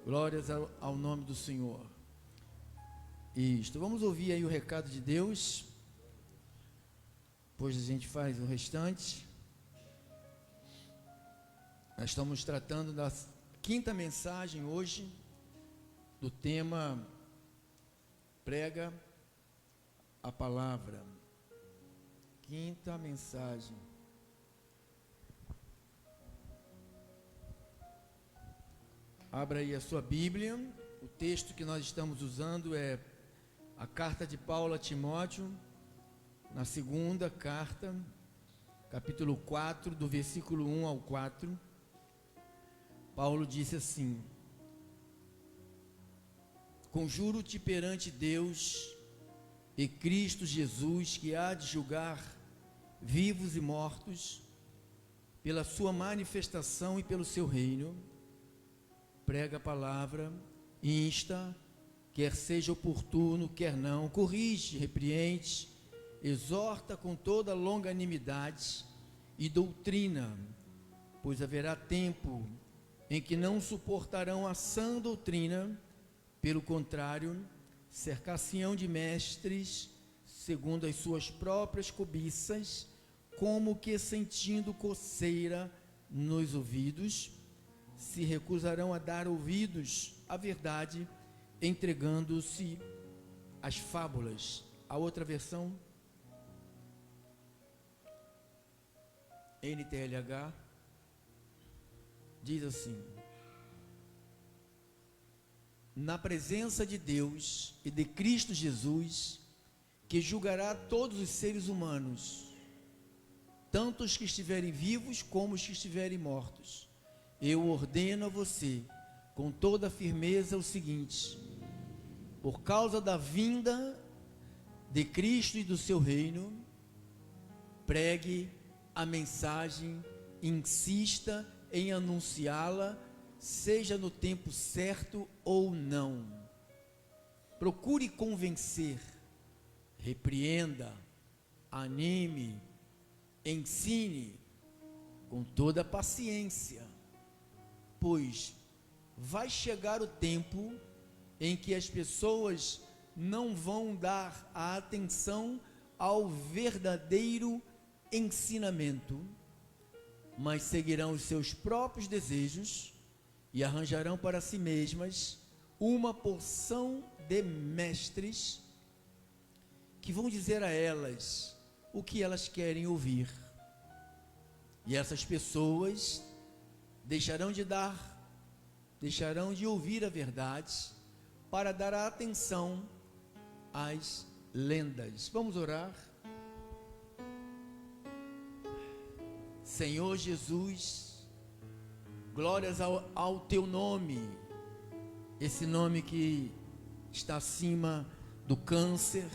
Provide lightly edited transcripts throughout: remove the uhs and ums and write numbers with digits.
Glórias ao nome do Senhor. Isto, vamos ouvir aí o recado de Deus, depois a gente faz o restante. Nós estamos tratando da quinta mensagem hoje, do tema Prega a Palavra. Quinta mensagem. Abra aí a sua Bíblia. O texto que nós estamos usando é a carta de Paulo a Timóteo, na segunda carta, capítulo 4, do versículo 1 ao 4. Paulo disse assim: Conjuro-te perante Deus e Cristo Jesus, que há de julgar vivos e mortos, pela sua manifestação e pelo seu reino. Prega a palavra, insta, quer seja oportuno, quer não, corrige, repreende, exorta com toda longanimidade e doutrina, pois haverá tempo em que não suportarão a sã doutrina, pelo contrário, cercar-se-ão de mestres, segundo as suas próprias cobiças, como que sentindo coceira nos ouvidos, se recusarão a dar ouvidos à verdade, entregando-se às fábulas. A outra versão, NTLH, diz assim: na presença de Deus e de Cristo Jesus, que julgará todos os seres humanos, tanto os que estiverem vivos como os que estiverem mortos, eu ordeno a você, com toda firmeza, o seguinte: por causa da vinda de Cristo e do seu reino, pregue a mensagem, insista em anunciá-la, seja no tempo certo ou não. Procure convencer, repreenda, anime, ensine com toda paciência, pois vai chegar o tempo em que as pessoas não vão dar a atenção ao verdadeiro ensinamento, mas seguirão os seus próprios desejos e arranjarão para si mesmas uma porção de mestres que vão dizer a elas o que elas querem ouvir. E essas pessoas deixarão de ouvir a verdade para dar atenção às lendas. Vamos orar. Senhor Jesus, glórias ao teu nome, esse nome que está acima do câncer,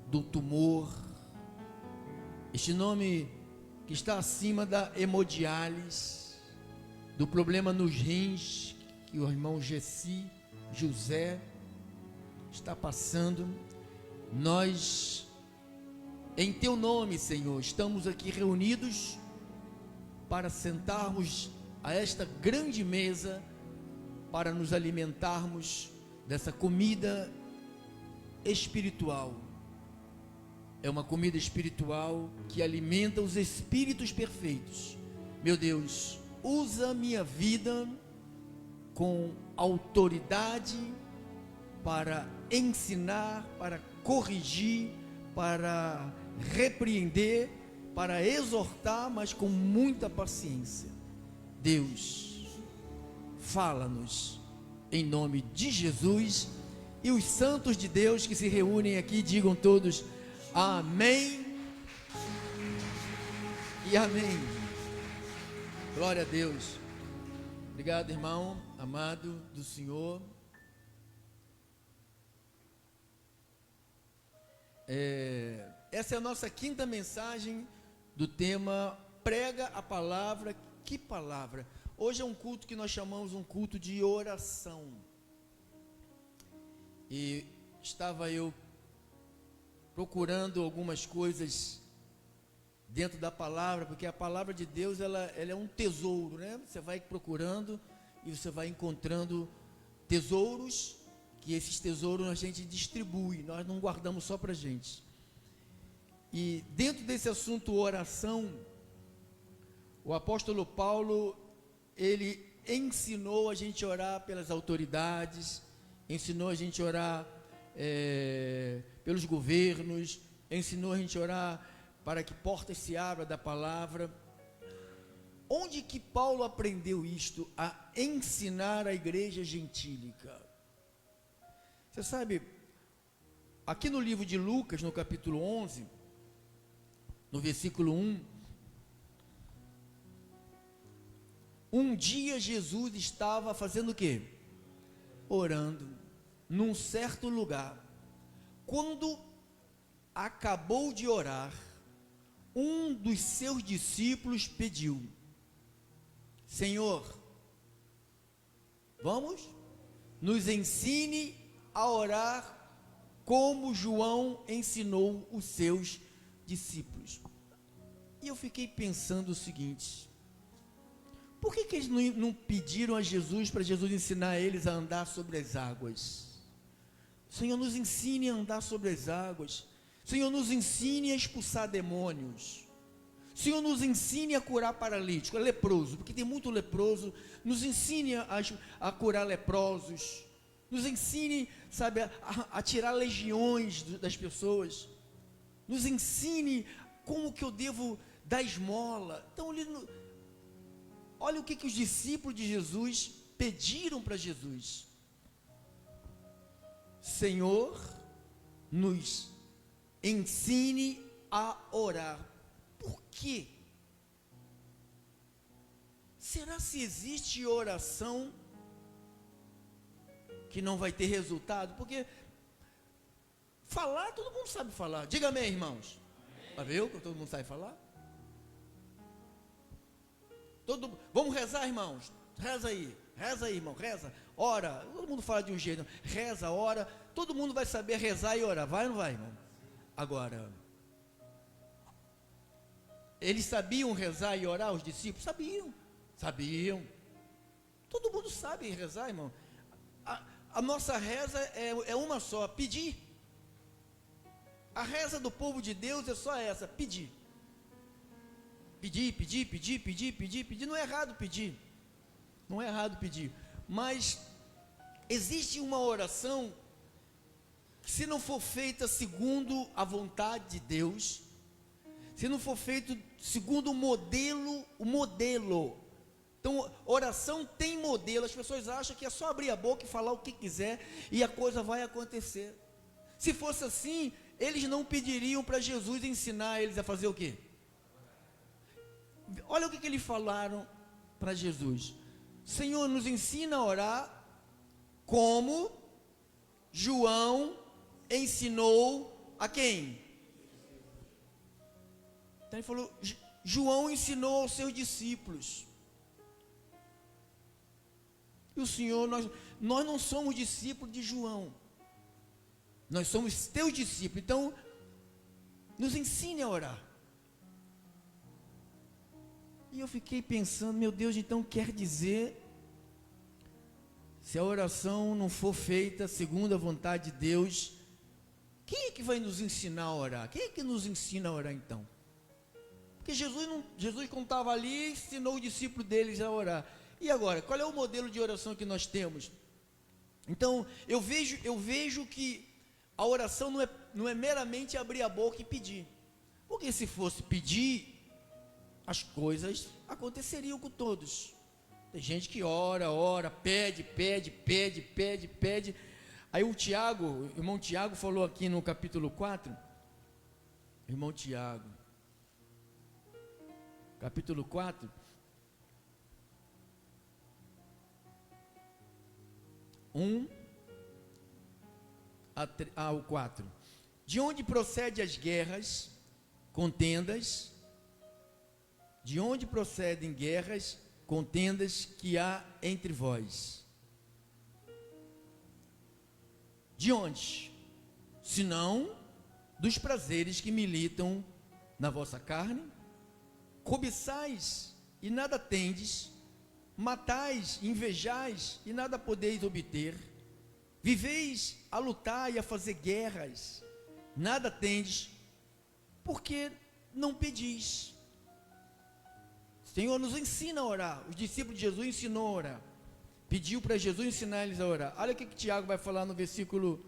do tumor, este nome que está acima da hemodiálise, do problema nos rins, que o irmão José está passando. Nós, em teu nome, Senhor, estamos aqui reunidos para sentarmos a esta grande mesa, para nos alimentarmos dessa comida espiritual. É uma comida espiritual que alimenta os espíritos perfeitos. Meu Deus, usa a minha vida com autoridade para ensinar, para corrigir, para repreender, para exortar, mas com muita paciência. Deus, fala-nos em nome de Jesus. E os santos de Deus que se reúnem aqui, digam todos amém e amém. Glória a Deus. Obrigado, irmão amado do Senhor. Essa é a nossa quinta mensagem do tema Prega a Palavra. Que palavra? Hoje é um culto que nós chamamos um culto de oração. E estava eu procurando algumas coisas dentro da palavra, porque a palavra de Deus ela é um tesouro, né? Você vai procurando e você vai encontrando tesouros, que esses tesouros a gente distribui, nós não guardamos só para a gente. E dentro desse assunto oração, o apóstolo Paulo, ele ensinou a gente a orar pelas autoridades, ensinou a gente a orar pelos governos, ensinou a gente a orar para que portas se abram da palavra. Onde que Paulo aprendeu isto? A ensinar a igreja gentílica. Você sabe, aqui no livro de Lucas, no capítulo 11, no versículo 1, um dia Jesus estava fazendo o quê? Orando, num certo lugar. Quando acabou de orar, um dos seus discípulos pediu: Senhor, nos ensine a orar como João ensinou os seus discípulos. E eu fiquei pensando o seguinte: por que eles não pediram a Jesus, para Jesus ensinar eles a andar sobre as águas? Senhor, nos ensine a andar sobre as águas. Senhor, nos ensine a expulsar demônios. Senhor, nos ensine a curar paralítico, leproso, porque tem muito leproso. Nos ensine a curar leprosos. Nos ensine, sabe, a tirar legiões das pessoas. Nos ensine como que eu devo dar esmola. Então, olha o que os discípulos de Jesus pediram para Jesus: Senhor, nos ensine a orar. Por quê? Será se existe oração que não vai ter resultado? Porque falar, todo mundo sabe falar. Diga amém, irmãos. Amém. Viu que todo mundo sabe falar? Vamos rezar, irmãos. Reza aí, irmão, reza. Ora, todo mundo fala de um jeito. Reza, ora. Todo mundo vai saber rezar e orar. Vai ou não vai, irmão? Agora, eles sabiam rezar e orar, os discípulos? Sabiam. Todo mundo sabe rezar, irmão. A nossa reza é uma só: pedir. A reza do povo de Deus é só essa: pedir. Pedir. Não é errado pedir. Não é errado pedir. Mas existe uma oração que, se não for feita segundo a vontade de Deus, se não for feito segundo o modelo. Então, oração tem modelo. As pessoas acham que é só abrir a boca e falar o que quiser e a coisa vai acontecer. Se fosse assim, eles não pediriam para Jesus ensinar eles a fazer o quê? Olha o que eles falaram para Jesus: Senhor, nos ensina a orar como João ensinou a quem? Então ele falou: João ensinou aos seus discípulos. E o Senhor, nós não somos discípulos de João, nós somos teus discípulos. Então, nos ensine a orar. E eu fiquei pensando: meu Deus, então quer dizer, se a oração não for feita segundo a vontade de Deus, quem é que vai nos ensinar a orar? Quem é que nos ensina a orar então? Porque Jesus, quando estava ali, ensinou os discípulos deles a orar. E agora, qual é o modelo de oração que nós temos? Então, eu vejo que a oração não é meramente abrir a boca e pedir. Porque se fosse pedir, as coisas aconteceriam com todos. Tem gente que ora, pede. Aí o irmão Tiago falou aqui no capítulo 4, irmão Tiago, capítulo 4, ao 4. De onde procedem as guerras, contendas? De onde procedem guerras, contendas que há entre vós? De onde? Senão dos prazeres que militam na vossa carne? Cobiçais e nada tendes, matais, invejais e nada podeis obter, viveis a lutar e a fazer guerras, nada tendes, porque não pedis. O Senhor nos ensina a orar. Os discípulos de Jesus ensinou a orar, pediu para Jesus ensinar eles a orar. Olha o que Tiago vai falar no versículo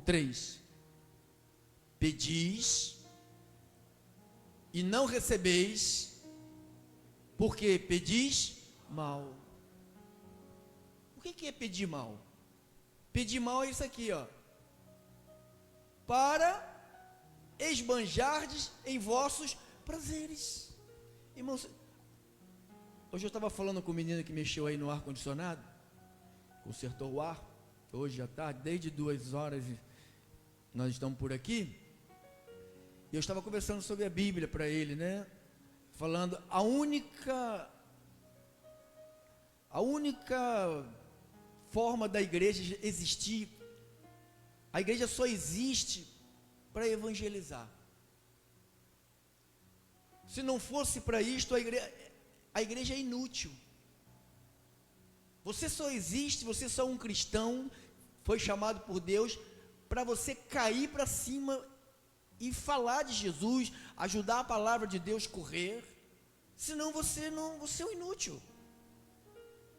3: pedis e não recebeis, porque pedis mal. O que é pedir mal? Pedir mal é isso aqui, ó: para esbanjardes em vossos prazeres. Irmãos, hoje eu estava falando com o menino que mexeu aí no ar-condicionado, consertou o ar, hoje à tarde, desde 2 horas nós estamos por aqui, e eu estava conversando sobre a Bíblia para ele, né, falando, a única forma da igreja existir, a igreja só existe para evangelizar. Se não fosse para isto, a igreja é inútil. Você só existe, você só é um cristão, foi chamado por Deus para você cair para cima e falar de Jesus, ajudar a palavra de Deus correr. Senão você é um inútil.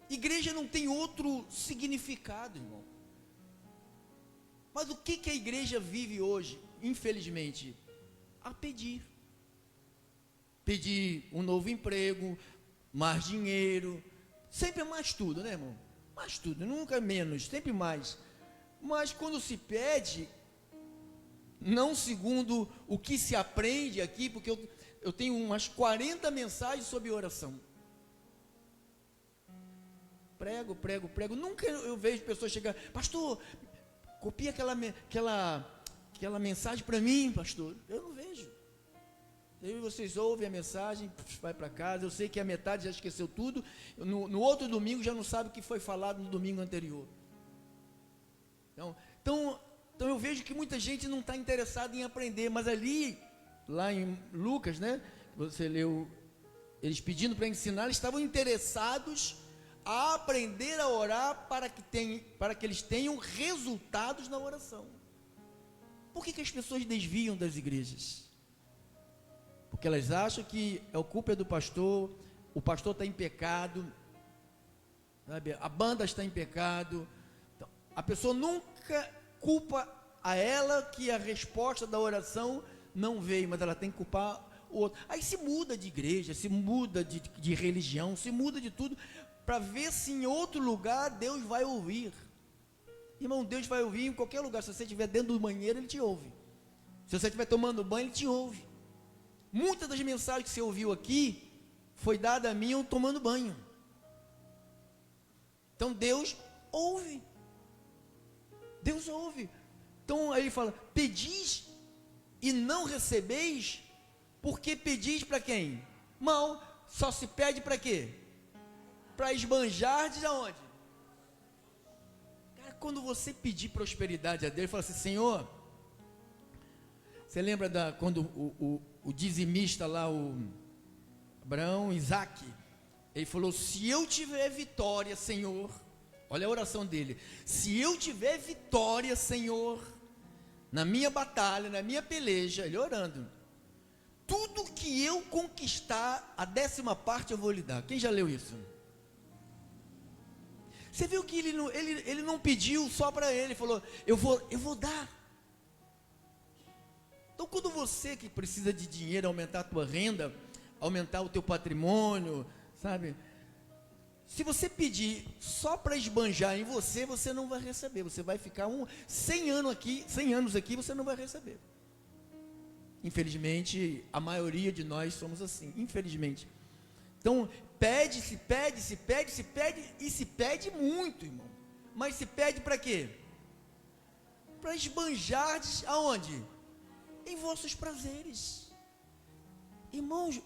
Igreja não tem outro significado, irmão. Mas o que a igreja vive hoje, infelizmente? A pedir um novo emprego, mais dinheiro, sempre é mais tudo, né, irmão? Mais tudo, nunca menos, sempre mais. Mas quando se pede, não segundo o que se aprende aqui, porque eu tenho umas 40 mensagens sobre oração. Prego. Nunca eu vejo pessoas chegar, pastor, copia aquela mensagem para mim, pastor. Eu não vejo. Aí vocês ouvem a mensagem, vai para casa. Eu sei que a metade já esqueceu tudo. No outro domingo já não sabe o que foi falado no domingo anterior. Então eu vejo que muita gente não está interessada em aprender. Mas lá em Lucas, né? Você leu, eles pedindo para ensinar, eles estavam interessados a aprender a orar para que eles tenham resultados na oração. Por que as pessoas desviam das igrejas? Porque elas acham que a culpa é do pastor, o pastor está em pecado, sabe? A banda está em pecado. Então, a pessoa nunca culpa a ela que a resposta da oração não veio, mas ela tem que culpar o outro. Aí se muda de igreja, se muda de religião, se muda de tudo, para ver se em outro lugar Deus vai ouvir. Irmão, Deus vai ouvir em qualquer lugar. Se você estiver dentro do banheiro, Ele te ouve. Se você estiver tomando banho, Ele te ouve. Muitas das mensagens que você ouviu aqui foi dada a mim eu tomando banho. Então Deus ouve. Deus ouve. Então aí ele fala: pedis e não recebeis, porque pedis para quem? Mal. Só se pede para quê? Para esbanjar de onde? Cara, quando você pedir prosperidade a Deus, fala assim: Senhor, você lembra quando o dizimista lá, o Abraão, Isaac, ele falou: se eu tiver vitória, Senhor, olha a oração dele, se eu tiver vitória, Senhor, na minha batalha, na minha peleja, ele orando, tudo que eu conquistar, a 10ª parte eu vou lhe dar. Quem já leu isso? Você viu que ele não pediu só para ele, ele falou: eu vou dar. Então, quando você que precisa de dinheiro, aumentar a tua renda, aumentar o teu patrimônio, sabe? Se você pedir só para esbanjar em você, você não vai receber. Você vai ficar 100 anos aqui, você não vai receber. Infelizmente, a maioria de nós somos assim, infelizmente. Então, se pede muito, irmão. Mas se pede para quê? Para esbanjardes aonde? Em vossos prazeres. Irmãos,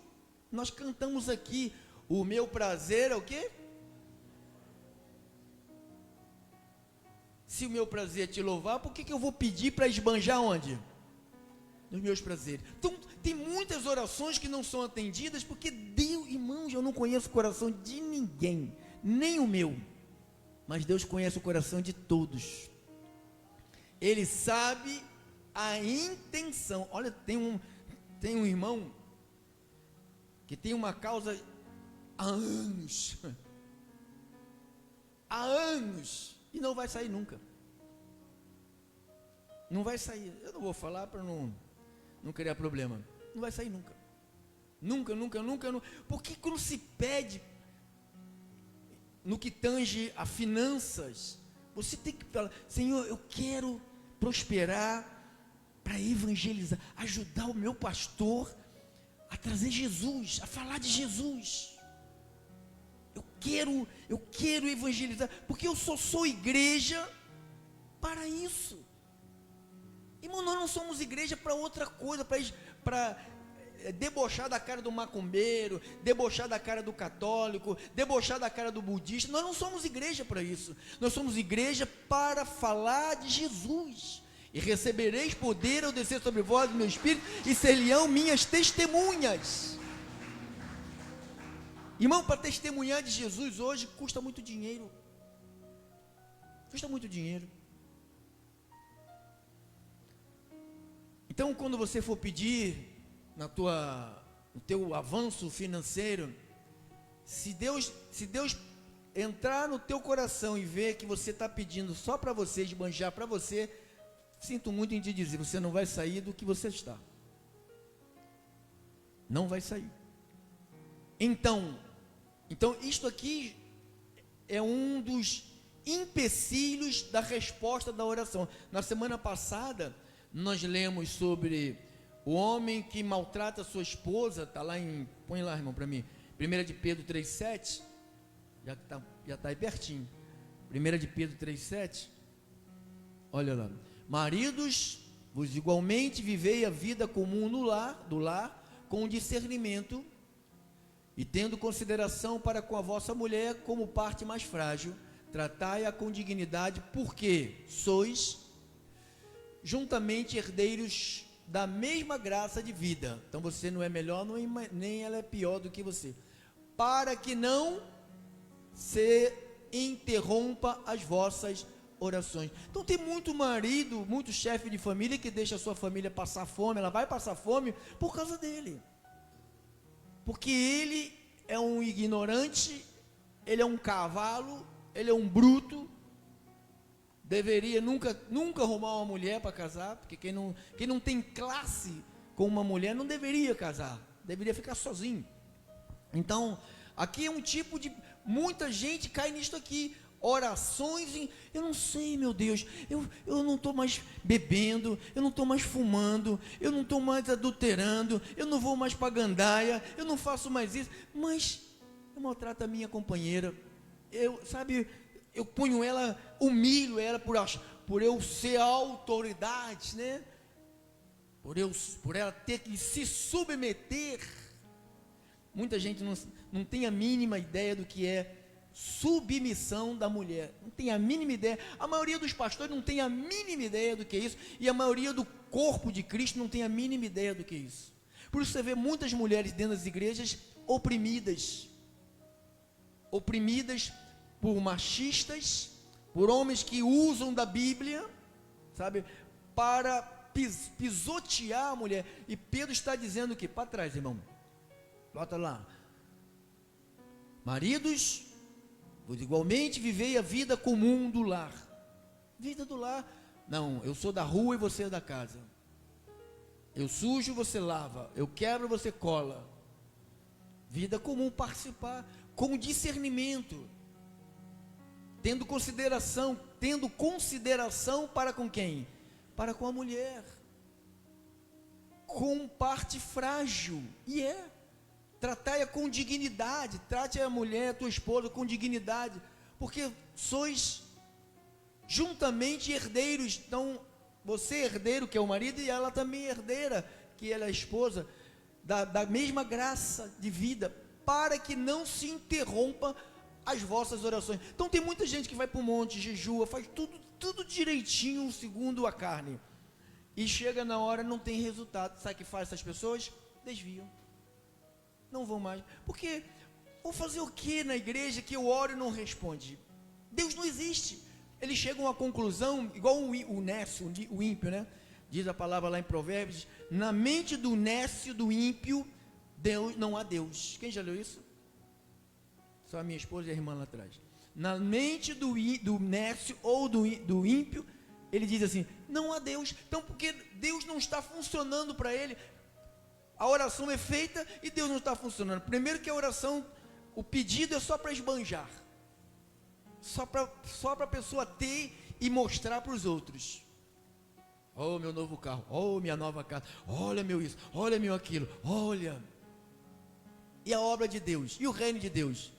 nós cantamos aqui: o meu prazer é o quê? Se o meu prazer é te louvar, por que eu vou pedir para esbanjar onde? Nos meus prazeres. Então, tem muitas orações que não são atendidas, porque Deus, irmão, eu não conheço o coração de ninguém, nem o meu, mas Deus conhece o coração de todos. Ele sabe a intenção. Olha, tem um irmão que tem uma causa há anos, e não vai sair nunca. Não vai sair. Eu não vou falar para não criar problema. Não vai sair nunca. Nunca. Porque quando se pede no que tange a finanças, você tem que falar: Senhor, eu quero prosperar para evangelizar, ajudar o meu pastor a trazer Jesus, a falar de Jesus. Eu quero evangelizar, porque eu só sou igreja para isso. Irmão, nós não somos igreja para outra coisa, para debochar da cara do macumbeiro, debochar da cara do católico, debochar da cara do budista. Nós não somos igreja para isso. Nós somos igreja para falar de Jesus. E recebereis poder ao descer sobre vós o meu Espírito, e ser-lhe-ão minhas testemunhas. Irmão, para testemunhar de Jesus hoje custa muito dinheiro. Custa muito dinheiro. Então, quando você for pedir no teu avanço financeiro, se Deus entrar no teu coração e ver que você está pedindo só para você, esbanjar para você, sinto muito em te dizer, você não vai sair do que você está. Não vai sair. Então isto aqui é um dos empecilhos da resposta da oração. Na semana passada, nós lemos sobre o homem que maltrata sua esposa. Está lá põe lá, irmão, para mim, 1 de Pedro 3,7, já está aí pertinho, 1 de Pedro 3,7, olha lá: maridos, vos igualmente vivei a vida comum do lar, com discernimento, e tendo consideração para com a vossa mulher como parte mais frágil, tratai-a com dignidade, porque sois juntamente herdeiros da mesma graça de vida. Então você não é melhor, nem ela é pior do que você, para que não se interrompa as vossas orações. Então tem muito marido, muito chefe de família que deixa a sua família passar fome. Ela vai passar fome por causa dele, porque ele é um ignorante, ele é um cavalo, ele é um bruto. Deveria nunca arrumar uma mulher para casar, porque quem não tem classe com uma mulher não deveria casar, deveria ficar sozinho. Então, aqui é um tipo de... muita gente cai nisto aqui, orações, eu não sei, meu Deus, eu não estou mais bebendo, eu não estou mais fumando, eu não estou mais adulterando, eu não vou mais para gandaia, eu não faço mais isso, mas eu maltrato a minha companheira, eu ponho ela, humilho ela por eu ser a autoridade, né? Por ela ter que se submeter. Muita gente não tem a mínima ideia do que é submissão da mulher, não tem a mínima ideia. A maioria dos pastores não tem a mínima ideia do que é isso, e a maioria do corpo de Cristo não tem a mínima ideia do que é isso. Por isso você vê muitas mulheres dentro das igrejas oprimidas por machistas, por homens que usam da Bíblia, sabe, para pisotear a mulher. E Pedro está dizendo que, para trás, irmão, bota lá: maridos, vos igualmente vivei a vida comum do lar. Vida do lar, não, eu sou da rua e você é da casa, eu sujo, você lava, eu quebro, você cola. Vida comum, participar com discernimento, tendo consideração para com quem? Para com a mulher, com parte frágil, tratai-a com dignidade, trate a mulher, a tua esposa, com dignidade, porque sois juntamente herdeiros. Então, você é herdeiro, que é o marido, e ela também é herdeira, que ela é a esposa, da mesma graça de vida, para que não se interrompa as vossas orações. Então tem muita gente que vai para o monte, jejua, faz tudo direitinho segundo a carne, e chega na hora, não tem resultado. Sabe o que faz essas pessoas? Desviam, não vão mais, porque Vou fazer o que na igreja que eu oro e não responde? Deus não existe. Eles chegam a uma conclusão, igual o nécio, o ímpio, né? Diz a palavra lá em Provérbios, na mente do nécio, do ímpio, Deus, não há Deus. Quem já leu isso? Só a minha esposa e a irmã lá atrás. Na mente do nécio ou do ímpio, ele diz assim, não há Deus. Então, porque Deus não está funcionando para ele, a oração é feita e Deus não está funcionando. Primeiro que a oração, o pedido é só para esbanjar, só para a pessoa ter e mostrar para os outros. Oh, meu novo carro, oh, minha nova casa, olha meu isso, olha meu aquilo, olha. E a obra de Deus, e o reino de Deus?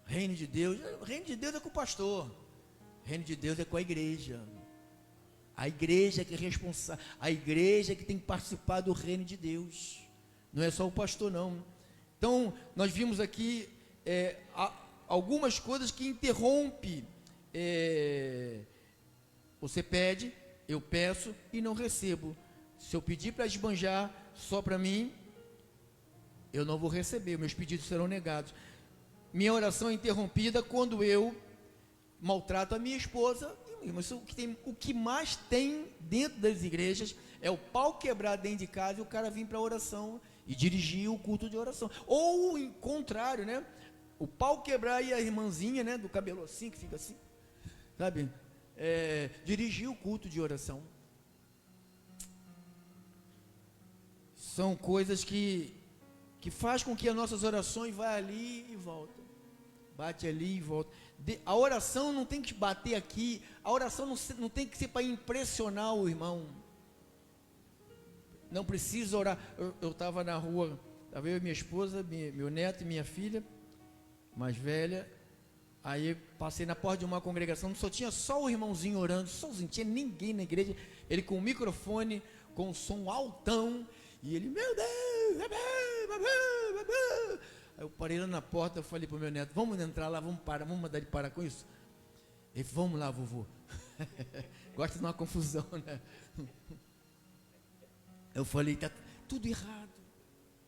O reino de Deus é com o pastor, o reino de Deus é com a igreja que é responsável, a igreja que tem que participar do reino de Deus, não é só o pastor não. Então, nós vimos aqui algumas coisas que interrompem, você pede, eu peço e não recebo. Se eu pedir para esbanjar só para mim, eu não vou receber, meus pedidos serão negados. Minha oração é interrompida quando eu maltrato a minha esposa. Mas o que mais tem dentro das igrejas é o pau quebrar dentro de casa e o cara vir para a oração e dirigir o culto de oração. Ou o contrário, né? O pau quebrar e a irmãzinha, né, do cabelo assim, que fica assim, sabe? Dirigir o culto de oração. São coisas que faz com que as nossas orações vá ali e volta. Bate ali e volta. A oração não tem que bater aqui. A oração não tem que ser para impressionar o irmão. Não precisa orar. Eu estava na rua, estava eu e minha esposa, meu neto e minha filha mais velha. Aí passei na porta de uma congregação, só o irmãozinho orando, sozinho, não tinha ninguém na igreja. Ele com o microfone, com o som altão, e ele, meu Deus, aí eu parei lá na porta, eu falei para o meu neto, vamos entrar lá, vamos mandar ele parar com isso. Ele, vamos lá, vovô. Gosta de uma confusão, né? Eu falei, está tudo errado.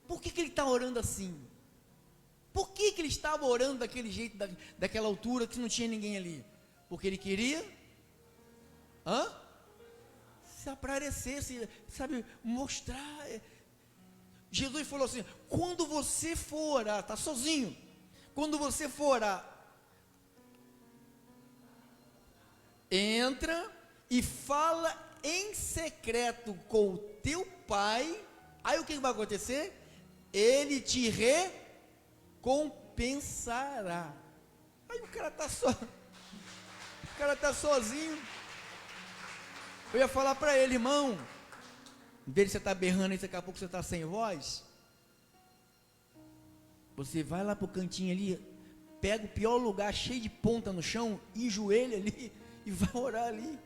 Por que ele está orando assim? Por que ele estava orando daquele jeito, daquela altura, que não tinha ninguém ali? Porque ele queria se aparecer, sabe, mostrar. Jesus falou assim, quando você for orar, está sozinho, quando você for orar, entra e fala em secreto com o teu pai. Aí o que vai acontecer? Ele te recompensará. Aí o cara está sozinho. Eu ia falar para ele, irmão, em vez de você estar berrando e daqui a pouco você está sem voz, você vai lá para o cantinho ali, pega o pior lugar cheio de ponta no chão, e joelha ali e vai orar ali.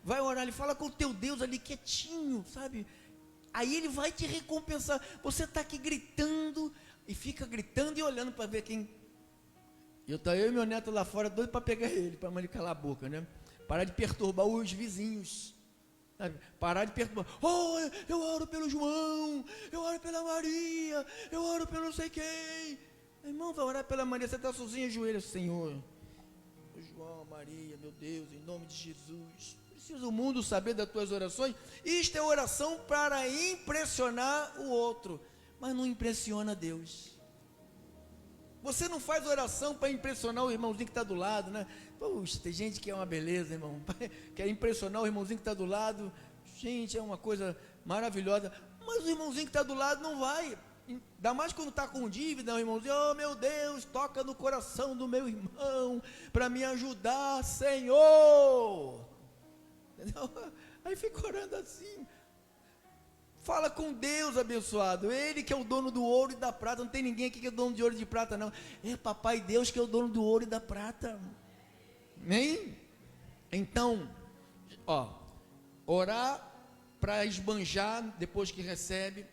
Vai orar ali, fala com o teu Deus ali quietinho, sabe? Aí ele vai te recompensar. Você está aqui gritando e fica gritando e olhando para ver quem. Eu e meu neto lá fora doido para pegar ele, para ele calar a boca, né? Parar de perturbar os vizinhos, sabe? Parar de perturbar. Oh, eu oro pelo João, eu oro pela Maria, eu oro pelo não sei quem. Irmão, vai orar pela Maria, você está sozinho, ajoelha, Senhor. O João, Maria, meu Deus, em nome de Jesus. Precisa o mundo saber das tuas orações. Isto é oração para impressionar o outro, mas não impressiona Deus. Você não faz oração para impressionar o irmãozinho que está do lado, né? Puxa, tem gente que é uma beleza, irmão. Quer impressionar o irmãozinho que está do lado. Gente, é uma coisa maravilhosa. Mas o irmãozinho que está do lado não vai. Ainda mais quando está com dívida, o irmãozinho, oh meu Deus, toca no coração do meu irmão para me ajudar, Senhor. Entendeu? Aí fica orando assim. Fala com Deus, abençoado. Ele que é o dono do ouro e da prata. Não tem ninguém aqui que é dono de ouro e de prata, não. É papai Deus que é o dono do ouro e da prata. Amém? Então, orar para esbanjar depois que recebe.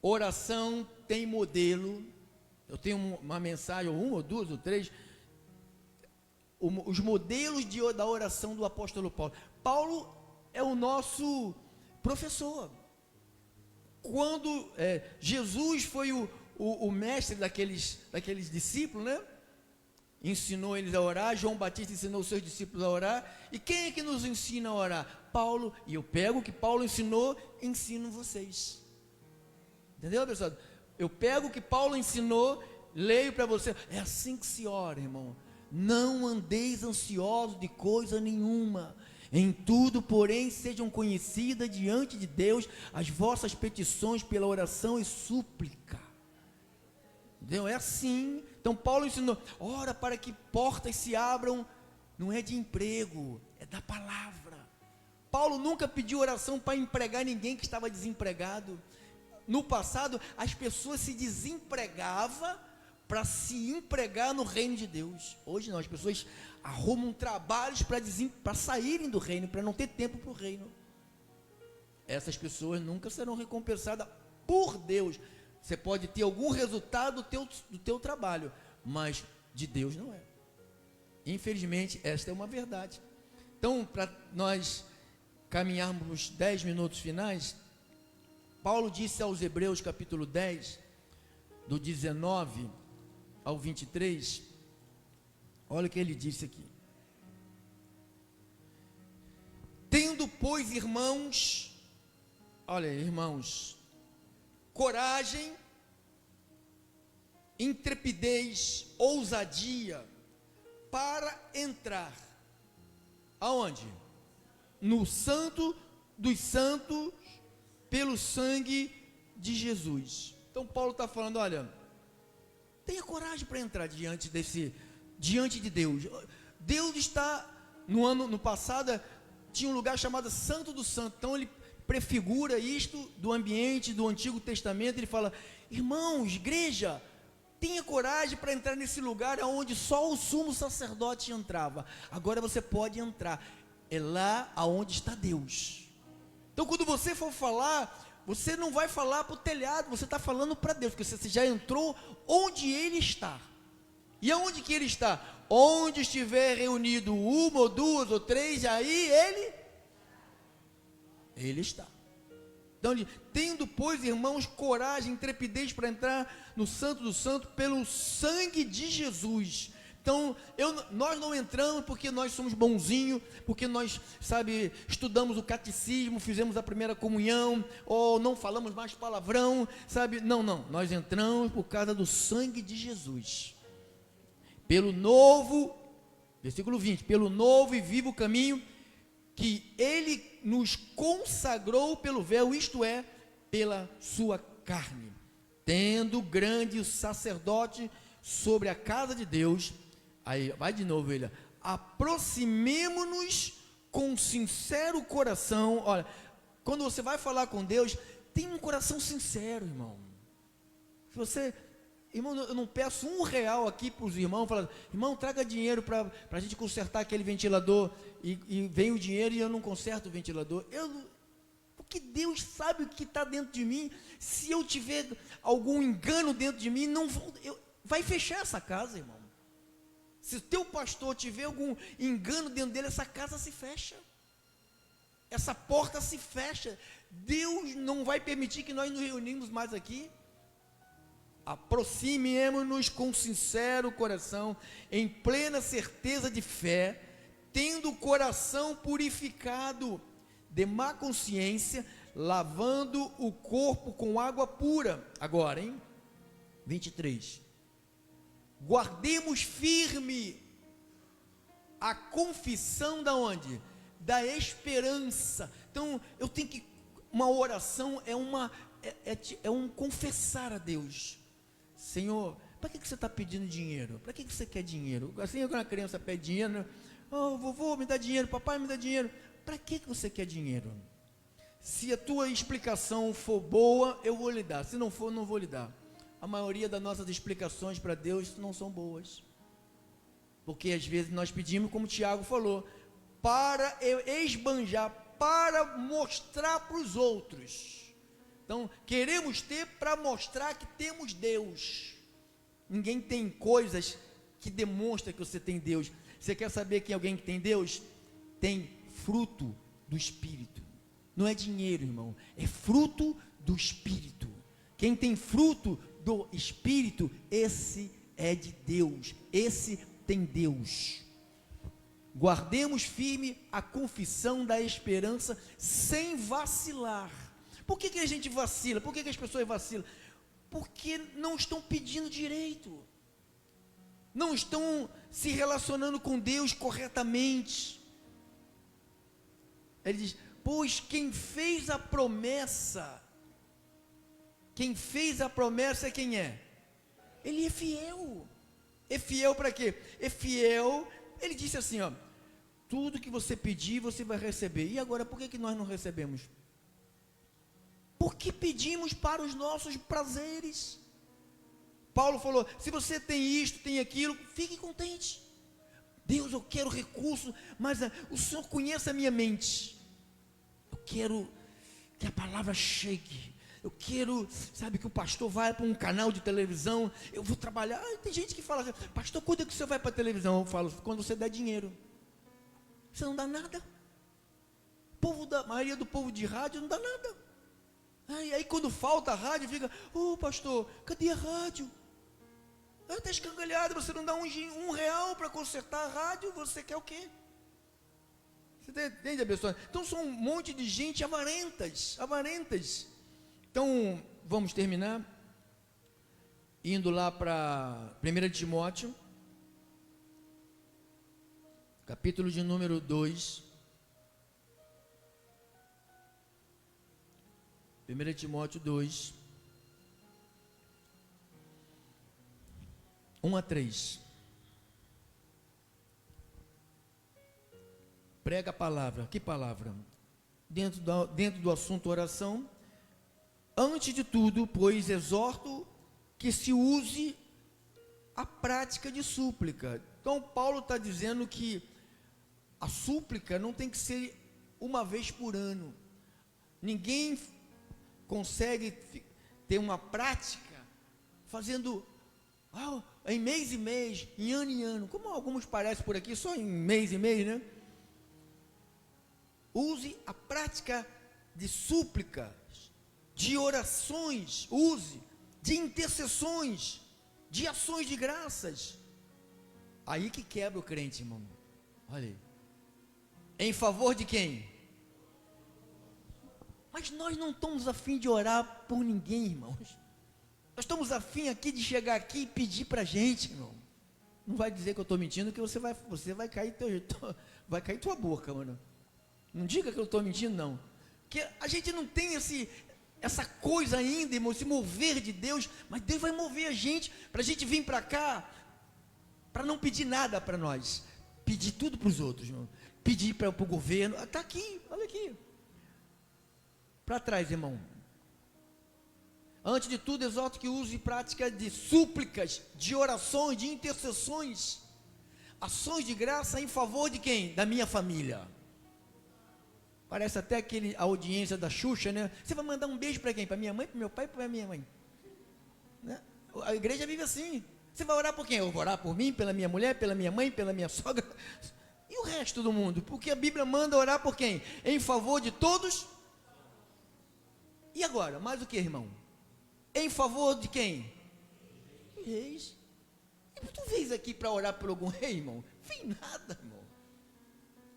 Oração tem modelo. Eu tenho uma mensagem, ou uma, ou duas, ou três. Os modelos da oração do apóstolo Paulo. Paulo é o nosso professor. Quando Jesus foi o mestre daqueles discípulos, né? Ensinou eles a orar. João Batista ensinou os seus discípulos a orar. E quem é que nos ensina a orar? Paulo. E eu pego o que Paulo ensinou, ensino vocês. Entendeu, pessoal? Eu pego o que Paulo ensinou, leio para você. É assim que se ora, irmão. Não andeis ansiosos de coisa nenhuma. Em tudo, porém, sejam conhecidas diante de Deus as vossas petições pela oração e súplica. Entendeu? É assim. Então Paulo ensinou, ora para que portas se abram, não é de emprego, é da palavra. Paulo nunca pediu oração para empregar ninguém que estava desempregado. No passado, as pessoas se desempregavam para se empregar no reino de Deus. Hoje não, as pessoas arrumam trabalhos para saírem do reino, para não ter tempo para o reino. Essas pessoas nunca serão recompensadas por Deus. Você pode ter algum resultado do teu trabalho, mas de Deus não é. Infelizmente, esta é uma verdade. Então, para nós caminharmos os 10 minutos finais, Paulo disse aos Hebreus, capítulo 10, do 19 ao 23, olha o que ele disse aqui. Tendo, pois, irmãos, coragem, intrepidez, ousadia, para entrar, aonde? No santo dos santos, pelo sangue de Jesus. Então Paulo está falando, olha, tenha coragem para entrar diante de Deus. Deus está, no passado, tinha um lugar chamado Santo do Santo. Então ele prefigura isto do ambiente do Antigo Testamento. Ele fala, irmãos, igreja, tenha coragem para entrar nesse lugar onde só o sumo sacerdote entrava. Agora você pode entrar, é lá aonde está Deus. Então quando você for falar, você não vai falar para o telhado, você está falando para Deus, porque você já entrou onde Ele está. E aonde que Ele está? Onde estiver reunido uma ou duas ou três, aí Ele está. Então, tendo, pois, irmãos, coragem, intrepidez para entrar no Santo do Santo pelo sangue de Jesus. Então, nós não entramos porque nós somos bonzinhos, porque nós, estudamos o catecismo, fizemos a primeira comunhão, ou não falamos mais palavrão, Não, nós entramos por causa do sangue de Jesus. Pelo novo, versículo 20, pelo novo e vivo caminho que Ele nos consagrou pelo véu, isto é, pela sua carne, tendo grande sacerdote sobre a casa de Deus. Aí vai de novo ele, aproximemo-nos com sincero coração. Olha, quando você vai falar com Deus, tem um coração sincero, irmão. Se você, irmão, eu não peço R$1 aqui para os irmãos, falando, irmão, traga dinheiro para a gente consertar aquele ventilador, e vem o dinheiro e eu não conserto o ventilador. Porque Deus sabe o que está dentro de mim. Se eu tiver algum engano dentro de mim, vai fechar essa casa, irmão. Se o teu pastor tiver algum engano dentro dele, essa casa se fecha. Essa porta se fecha. Deus não vai permitir que nós nos reunimos mais aqui. Aproximemo-nos com sincero coração, em plena certeza de fé, tendo o coração purificado de má consciência, lavando o corpo com água pura. Agora, 23. Guardemos firme a confissão da onde? Da esperança. Então, eu tenho que, uma oração é um confessar a Deus. Senhor, para que você está pedindo dinheiro? Para que você quer dinheiro? Assim, quando a criança pede dinheiro, vovô, me dá dinheiro, papai, me dá dinheiro. Para que você quer dinheiro? Se a tua explicação for boa, eu vou lhe dar. Se não for, não vou lhe dar. A maioria das nossas explicações para Deus não são boas. Porque às vezes nós pedimos, como o Tiago falou, para esbanjar, para mostrar para os outros. Então, queremos ter para mostrar que temos Deus. Ninguém tem coisas que demonstram que você tem Deus. Você quer saber que alguém que tem Deus? Tem fruto do Espírito. Não é dinheiro, irmão. É fruto do Espírito. Quem tem fruto do Espírito, esse é de Deus, esse tem Deus. Guardemos firme a confissão da esperança sem vacilar. Por que a gente vacila? Por que as pessoas vacilam? Porque não estão pedindo direito, não estão se relacionando com Deus corretamente. Ele diz, pois quem fez a promessa é quem é? Ele é fiel. É fiel para quê? É fiel, ele disse assim, ó, tudo que você pedir, você vai receber. E agora, por que nós não recebemos? Porque pedimos para os nossos prazeres. Paulo falou, se você tem isto, tem aquilo, fique contente. Deus, eu quero recurso, mas o Senhor conhece a minha mente. Eu quero que a palavra chegue. Eu quero, sabe, que o pastor vai para um canal de televisão. Eu vou trabalhar. Tem gente que fala, pastor, quando é que você vai para a televisão? Eu falo, quando você der dinheiro. Você não dá nada. A maioria do povo de rádio não dá nada. Aí quando falta a rádio, fica, pastor, cadê a rádio? Está escangalhado, você não dá um real para consertar a rádio, você quer o quê? Você entende, pessoal? Então são um monte de gente avarentas. Então, vamos terminar, indo lá para 1 Timóteo, capítulo de número 2, 1 Timóteo 2, 1 a 3, prega a palavra. Que palavra? Dentro do assunto oração. Antes de tudo, pois, exorto que se use a prática de súplica. Então, Paulo está dizendo que a súplica não tem que ser uma vez por ano. Ninguém consegue ter uma prática fazendo em mês e mês, em ano em ano, como alguns parecem por aqui, só em mês e mês, né? Use a prática de súplica, de orações, use, de intercessões, de ações de graças. Aí que quebra o crente, irmão. Olha aí. Em favor de quem? Mas nós não estamos a fim de orar por ninguém, irmãos. Nós estamos a fim aqui de chegar aqui e pedir para a gente, irmão. Não vai dizer que eu estou mentindo, que você vai cair vai cair tua boca, mano. Não diga que eu estou mentindo, não. Porque a gente não tem essa coisa ainda, irmão, se mover de Deus, mas Deus vai mover a gente, para a gente vir para cá, para não pedir nada para nós, pedir tudo para os outros, irmão. Pedir para o governo, está aqui, olha aqui, para trás, irmão. Antes de tudo, exorto que use prática de súplicas, de orações, de intercessões, ações de graça em favor de quem? Da minha família. Parece até a audiência da Xuxa, né? Você vai mandar um beijo para quem? Para minha mãe, para meu pai, para minha mãe, né? A igreja vive assim. Você vai orar por quem? Eu vou orar por mim, pela minha mulher, pela minha mãe, pela minha sogra e o resto do mundo, porque a Bíblia manda orar por quem? Em favor de todos. E agora, mais o que, irmão? Em favor de quem? Reis. E tu vês aqui para orar por algum rei, irmão? Vem nada, irmão.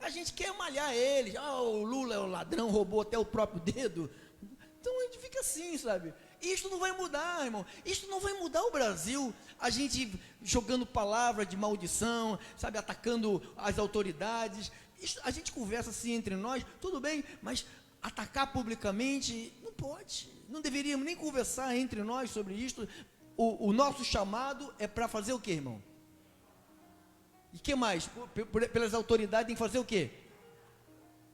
A gente quer malhar eles. O Lula é o ladrão, roubou até o próprio dedo. Então a gente fica assim, sabe? Isto não vai mudar, irmão. Isto não vai mudar o Brasil. A gente jogando palavra de maldição, sabe? Atacando as autoridades. A gente conversa assim entre nós, tudo bem, mas atacar publicamente, não pode. Não deveríamos nem conversar entre nós sobre isto. O nosso chamado é para fazer o quê, irmão? E que mais? Pelas autoridades tem que fazer o quê?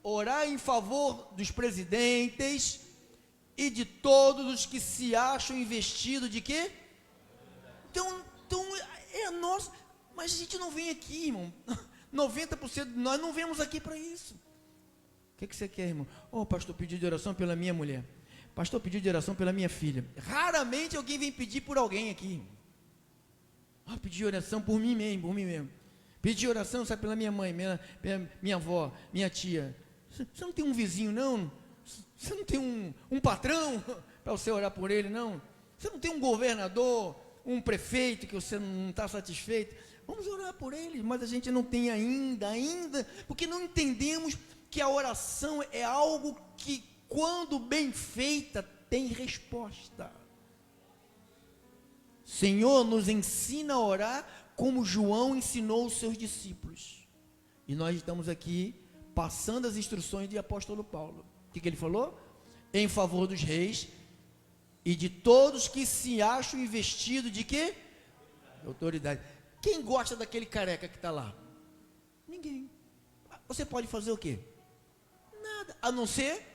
Orar em favor dos presidentes e de todos os que se acham investidos de quê? Então é nosso, mas a gente não vem aqui, irmão. 90% de nós não vemos aqui para isso. O que você quer, irmão? Pastor, pediu de oração pela minha mulher. Pastor, pediu de oração pela minha filha. Raramente alguém vem pedir por alguém aqui. Pedi oração por mim mesmo. Pedi oração, sabe, pela minha mãe, minha avó, minha tia. Você não tem um vizinho, não? Você não tem um patrão para você orar por ele, não? Você não tem um governador, um prefeito que você não está satisfeito? Vamos orar por eles, mas a gente não tem ainda, porque não entendemos que a oração é algo que, quando bem feita, tem resposta. Senhor, nos ensina a orar como João ensinou os seus discípulos. E nós estamos aqui passando as instruções do apóstolo Paulo. O que ele falou? Em favor dos reis e de todos que se acham investidos de quê? Autoridade. Quem gosta daquele careca que está lá? Ninguém. Você pode fazer o quê? Nada, a não ser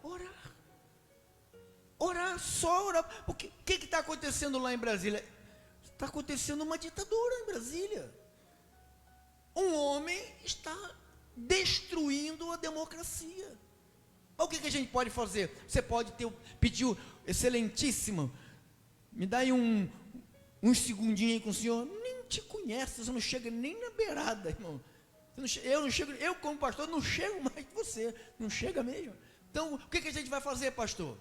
orar. Orar, só orar. O que está acontecendo lá em Brasília? Está acontecendo uma ditadura em Brasília. Um homem está destruindo a democracia. O que a gente pode fazer? Você pode pedir, excelentíssimo, me dá aí uns segundinhos aí com o senhor. Nem te conhece, você não chega nem na beirada, irmão. Eu como pastor não chego mais que você, não chega mesmo. Então, o que a gente vai fazer, pastor?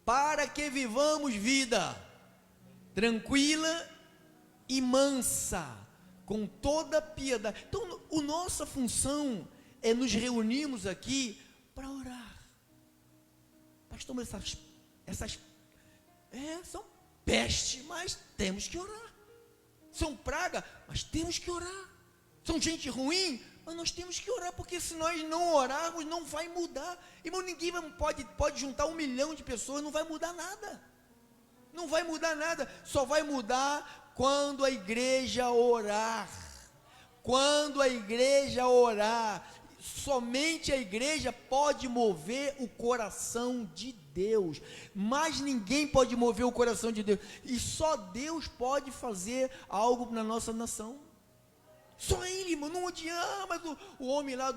Para que vivamos vida tranquila e mansa, com toda piedade. Então, a nossa função é nos reunirmos aqui para orar. Pastor, mas essas são peste, mas temos que orar. São praga, mas temos que orar. São gente ruim, mas nós temos que orar, porque se nós não orarmos, não vai mudar. Irmão, ninguém pode juntar 1 milhão de pessoas, não vai mudar nada. Não vai mudar nada, só vai mudar quando a igreja orar. Quando a igreja orar, somente a igreja pode mover o coração de Deus, mas ninguém pode mover o coração de Deus, e só Deus pode fazer algo na nossa nação. Só Ele, irmão. Não adianta, mas o homem lá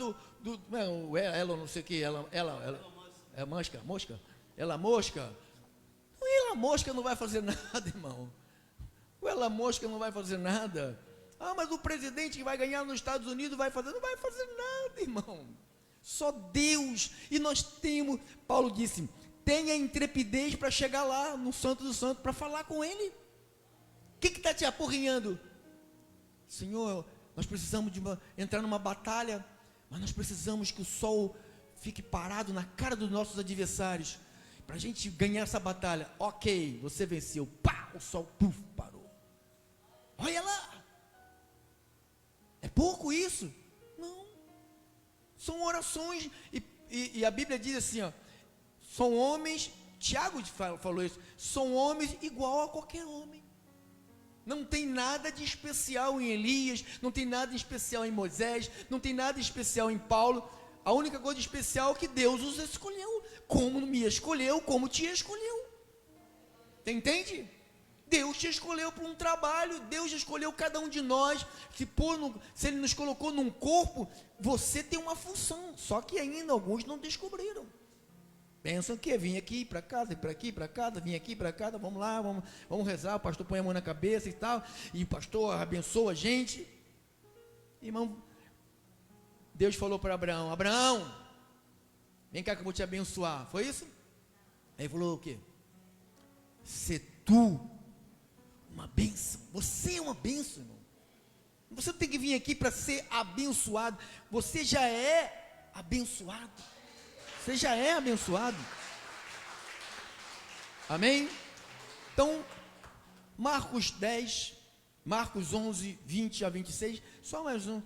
ela não sei o que, ela é mosca, ela mosca não vai fazer nada, irmão. Ela mosca não vai fazer nada. Mas o presidente que vai ganhar nos Estados Unidos não vai fazer nada, irmão. Só Deus. E nós temos, Paulo disse, tenha intrepidez para chegar lá no Santo do Santo, para falar com Ele. O que está te apurrinhando? Senhor, nós precisamos entrar numa batalha, mas nós precisamos que o sol fique parado na cara dos nossos adversários, para a gente ganhar essa batalha. Ok, você venceu. Pá, o sol parou. Olha lá. É pouco isso? Não. São orações, e a Bíblia diz assim, são homens, Tiago falou isso, são homens igual a qualquer homem. Não tem nada de especial em Elias, não tem nada de especial em Moisés, não tem nada de especial em Paulo. A única coisa especial é que Deus os escolheu, como me escolheu, como te escolheu. Você entende? Deus te escolheu para um trabalho, Deus escolheu cada um de nós, se Ele nos colocou num corpo, você tem uma função, só que ainda alguns não descobriram. Pensam que vim aqui para casa, e para aqui, para casa, vim aqui para casa, vamos lá, vamos rezar, o pastor põe a mão na cabeça e tal, e o pastor abençoa a gente. Irmão, Deus falou para Abraão, vem cá que eu vou te abençoar, foi isso? Aí falou o quê? Se tu uma bênção, você é uma bênção, irmão. Você não tem que vir aqui para ser abençoado, você já é abençoado. Você já é abençoado. Amém? Então, Marcos 11, 20 a 26, só mais um,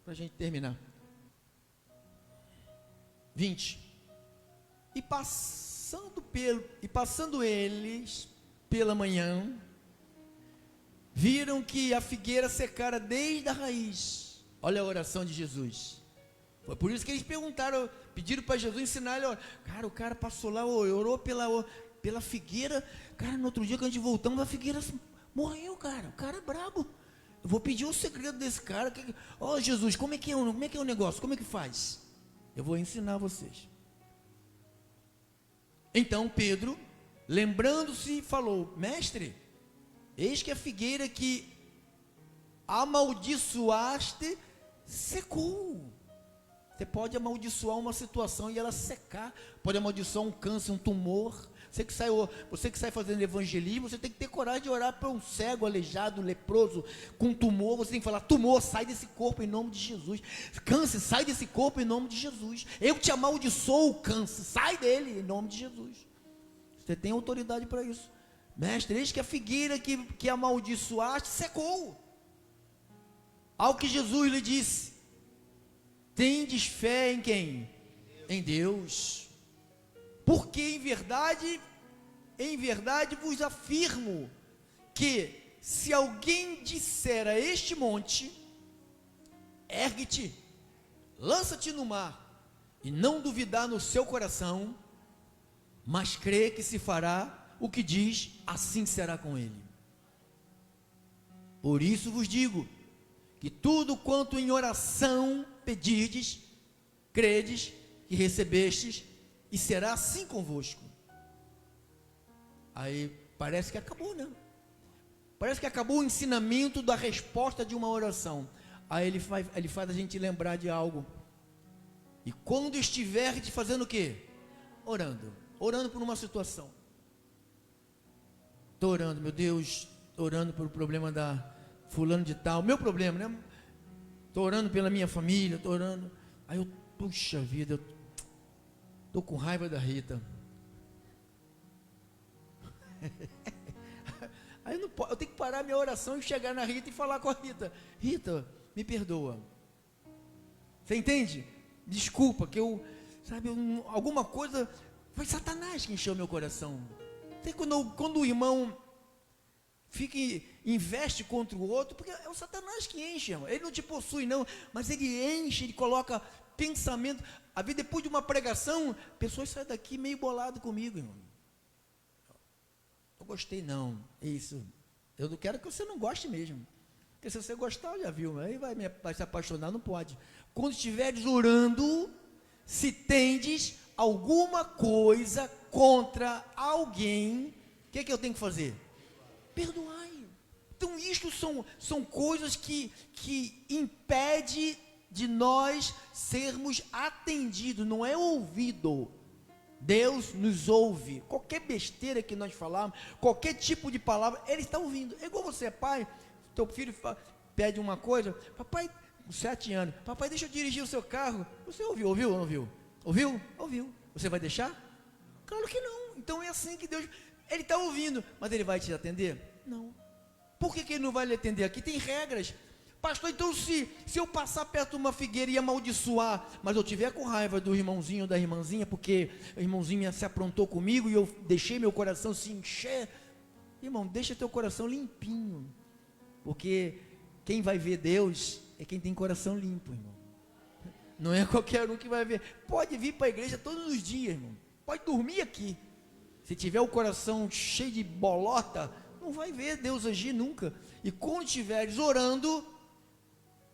para a gente terminar. 20. E passando eles pela manhã, viram que a figueira secara desde a raiz. Olha a oração de Jesus. Foi por isso que eles pediram para Jesus ensinar ele. Cara, o cara passou lá, orou pela figueira. Cara, no outro dia que a gente voltamos, a figueira morreu, cara. O cara é brabo. Eu vou pedir o segredo desse cara. Jesus, como é que é o negócio? Como é que faz? Eu vou ensinar vocês. Então Pedro, lembrando-se, falou: Mestre, eis que a figueira que amaldiçoaste secou. Você pode amaldiçoar uma situação e ela secar. Pode amaldiçoar um câncer, um tumor. Você que sai fazendo evangelismo, você tem que ter coragem de orar para um cego, aleijado, leproso, com tumor. Você tem que falar: tumor, sai desse corpo em nome de Jesus. Câncer, sai desse corpo em nome de Jesus. Eu te amaldiçoo, câncer, sai dele em nome de Jesus. Você tem autoridade para isso. Mestre, eis que a figueira que amaldiçoaste secou. Ao que Jesus lhe disse: tendes fé em quem? Em Deus. Porque em verdade vos afirmo que se alguém disser a este monte: ergue-te, lança-te no mar, e não duvidar no seu coração, mas crê que se fará o que diz, assim será com ele. Por isso vos digo, que tudo quanto em oração pedirdes, credes que recebestes, e será assim convosco. Aí parece que acabou, né? Parece que acabou o ensinamento da resposta de uma oração. Aí ele faz a gente lembrar de algo. E quando estiver te fazendo o quê? Orando por uma situação. Estou orando, meu Deus, estou orando pelo problema da fulano de tal, meu problema, né? Estou orando pela minha família, estou orando. Aí eu, puxa vida, estou com raiva da Rita. Aí eu tenho que parar minha oração e chegar na Rita e falar com a Rita: Rita, me perdoa. Você entende? Desculpa, que alguma coisa, foi Satanás que encheu meu coração. Quando o irmão investe contra o outro, porque é o Satanás que enche, irmão. Ele não te possui não, mas ele enche, ele coloca pensamento. A vida, depois de uma pregação, pessoas saem daqui meio bolado comigo, irmão. Não gostei não, é isso. Eu não quero que você não goste mesmo, porque se você gostar, já viu, aí vai se apaixonar, não pode. Quando estiveres orando, se tendes alguma coisa contra alguém, o que eu tenho que fazer? Perdoai. Então isto são coisas que impede de nós sermos atendidos, não é ouvido. Deus nos ouve. Qualquer besteira que nós falarmos, qualquer tipo de palavra, Ele está ouvindo. É igual você, pai, teu filho pede uma coisa: papai, com 7 anos, papai, deixa eu dirigir o seu carro. Você ouviu ou não ouviu? Ouviu. Você vai deixar? Claro que não. Então é assim que Deus, Ele está ouvindo, mas Ele vai te atender? Não. Por que Ele não vai lhe atender? Aqui tem regras. Pastor, então se eu passar perto de uma figueira e amaldiçoar, mas eu tiver com raiva do irmãozinho ou da irmãzinha, porque a irmãozinha se aprontou comigo e eu deixei meu coração se encher, irmão, deixa teu coração limpinho, porque quem vai ver Deus é quem tem coração limpo, irmão. Não é qualquer um que vai ver. Pode vir para a igreja todos os dias, irmão, pode dormir aqui, se tiver o coração cheio de bolota, não vai ver Deus agir nunca. E quando estiveres orando,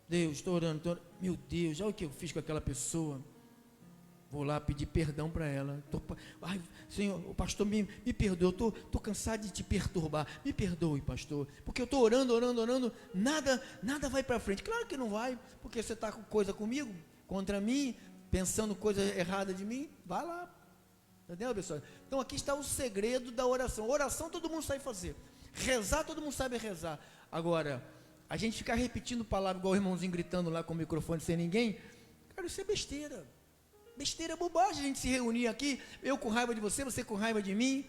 Deus, estou orando, meu Deus, olha o que eu fiz com aquela pessoa, vou lá pedir perdão para ela. Ai, Senhor, o pastor me perdoa, eu estou cansado de te perturbar, me perdoe, pastor, porque eu estou orando, nada vai para frente. Claro que não vai, porque você está com coisa comigo, contra mim, pensando coisa errada de mim, vai lá, entendeu, pessoal? Então aqui está o segredo da oração. Oração todo mundo sabe fazer, rezar todo mundo sabe rezar. Agora, a gente ficar repetindo palavras igual o irmãozinho gritando lá com o microfone sem ninguém, cara, isso é besteira. Besteira, bobagem a gente se reunir aqui, eu com raiva de você, você com raiva de mim,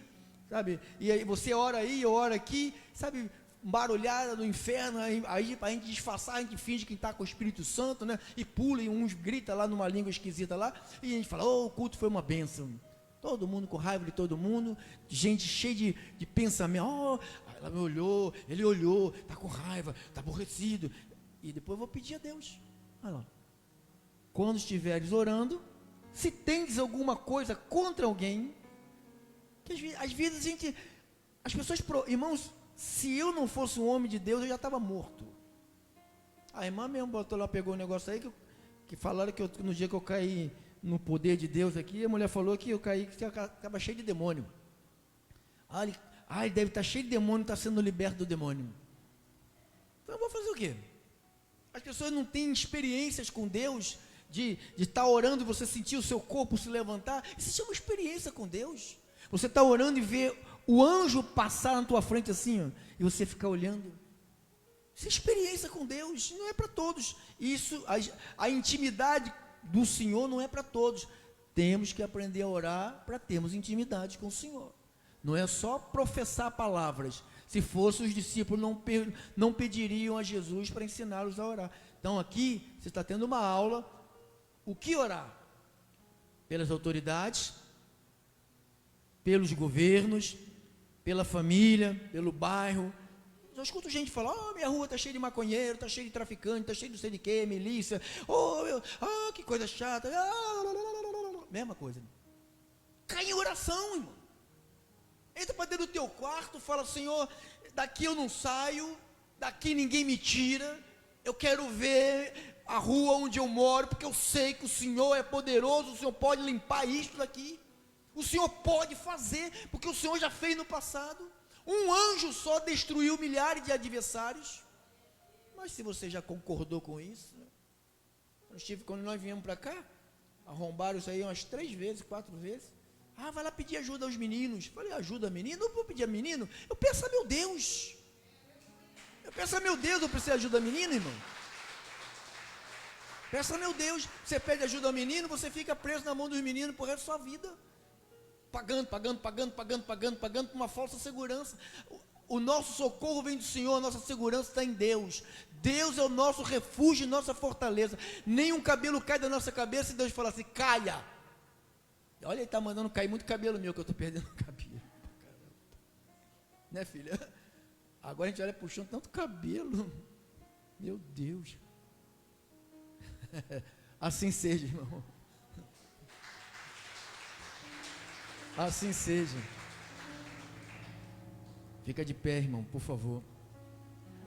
sabe? E aí você ora aí, eu oro aqui, sabe? Barulhada do inferno, aí para a gente disfarçar, a gente finge que está com o Espírito Santo, né? E pula, e uns gritam lá numa língua esquisita lá, e a gente fala: o culto foi uma bênção. Todo mundo com raiva de todo mundo, gente cheia de pensamento. Ela me olhou, ele olhou, está com raiva, está aborrecido. E depois eu vou pedir a Deus. Olha lá. Quando estiveres orando, se tendes alguma coisa contra alguém, que às vezes as pessoas, irmãos, se eu não fosse um homem de Deus, eu já estava morto. A irmã mesmo botou lá, pegou um negócio aí, que falaram que no dia que eu caí no poder de Deus aqui, a mulher falou que eu caí, que estava cheio de demônio. Ele deve estar cheio de demônio, está sendo liberto do demônio. Então eu vou fazer o quê? As pessoas não têm experiências com Deus, de estar orando e você sentir o seu corpo se levantar. Isso chama experiência com Deus. Você está orando e vê o anjo passar na tua frente assim, ó, e você ficar olhando. Isso é experiência com Deus, não é para todos. Isso, a intimidade do Senhor não é para todos. Temos que aprender a orar para termos intimidade com o Senhor. Não é só professar palavras. Se fossem os discípulos, não pediriam a Jesus para ensiná-los a orar. Então aqui, você está tendo uma aula, o que orar? Pelas autoridades, pelos governos, pela família, pelo bairro. Eu escuto gente falar, minha rua está cheia de maconheiro, está cheia de traficante, está cheia de não sei de quê, milícia, que coisa chata, mesma coisa. Cai em oração, irmão. Entra para dentro do teu quarto, fala, Senhor, daqui eu não saio, daqui ninguém me tira, eu quero ver a rua onde eu moro, porque eu sei que o Senhor é poderoso, o Senhor pode limpar isto daqui, o Senhor pode fazer, porque o Senhor já fez no passado. Um anjo só destruiu milhares de adversários. Mas se você já concordou com isso, quando nós viemos para cá, arrombaram isso aí umas 3 vezes, 4 vezes. Vai lá pedir ajuda aos meninos. Falei, ajuda menino? Não vou pedir a menino. Eu peço a meu Deus. Eu preciso de ajuda a menino, irmão. Peça a meu Deus. Você pede ajuda ao menino, você fica preso na mão dos meninos por resto da sua vida. Pagando, com uma falsa segurança. O nosso socorro vem do Senhor, a nossa segurança está em Deus. Deus é o nosso refúgio e nossa fortaleza. Nem um cabelo cai da nossa cabeça e Deus fala assim, caia. Olha, ele está mandando cair muito cabelo meu, que eu estou perdendo cabelo. Né, filha? Agora a gente olha puxando tanto cabelo. Meu Deus. Assim seja, irmão. Assim seja. Fica de pé, irmão, por favor.